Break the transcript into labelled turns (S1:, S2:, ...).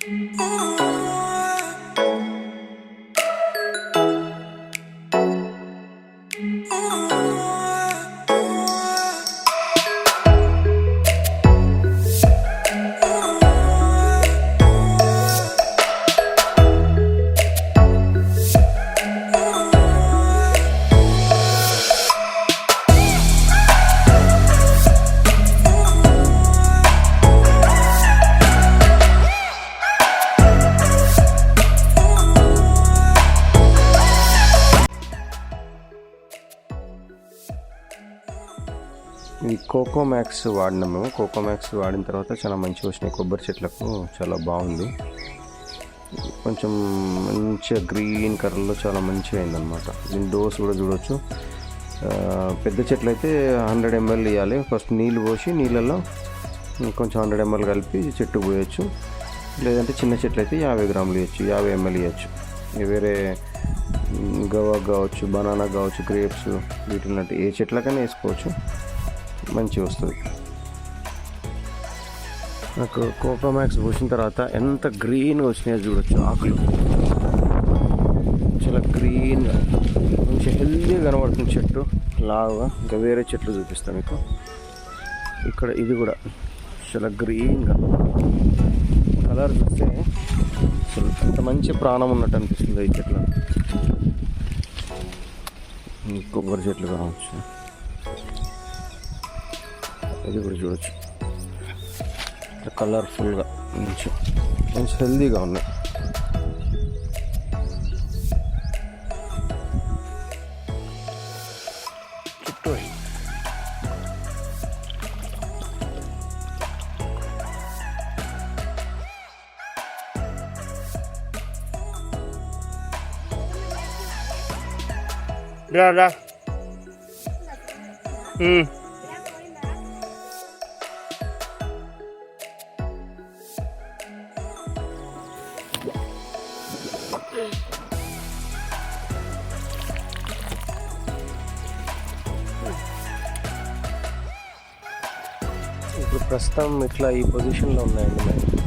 S1: ఇది కోకోమ్యాక్స్ వాడినాము. కోకోమ్యాక్స్ వాడిన తర్వాత చాలా మంచిగా వచ్చినాయి. కొబ్బరి చెట్లకు చాలా బాగుంది. కొంచెం మంచిగా గ్రీన్ కలర్లో చాలా మంచిగా అయిందనమాట. దీని డోస్ కూడా చూడవచ్చు. పెద్ద చెట్లు అయితే 100 ml ఇవ్వాలి. ఫస్ట్ నీళ్ళు పోసి నీళ్ళల్లో కొంచెం 100 ml కలిపి చెట్టు పోయచ్చు. లేదంటే చిన్న చెట్లు అయితే 50 గ్రాములు ఇవ్వచ్చు, 50 ml ఇవ్వచ్చు. వేరే గవా కావచ్చు, బనానా కావచ్చు, గ్రేప్స్, వీటిని ఏ చెట్లకైనా వేసుకోవచ్చు, మంచిగా వస్తుంది. నాకు కోకోమ్యాక్స్ పోసిన తర్వాత ఎంత గ్రీన్గా వచ్చినాయో చూడొచ్చు. ఆకులు చాలా గ్రీన్గా మంచి హెల్దీగా కనబడుతుంది చెట్టు లాగా. ఇంకా వేరే చెట్లు చూపిస్తాను మీకు. ఇక్కడ ఇది కూడా చాలా గ్రీన్గా కలర్ చూస్తే అసలు అంత మంచి ప్రాణం ఉన్నట్టు అనిపిస్తుంది ఈ చెట్లు. కొబ్బరి చెట్లు కావచ్చు, ఇది కూడా చూడొచ్చు. కలర్ఫుల్గా మంచి హెల్దీగా ఉన్నాయి. చుట్టూ
S2: రా
S1: ఇప్పుడు ప్రస్తుతం ఇట్లా ఈ పొజిషన్లో ఉన్నాయండి మేము.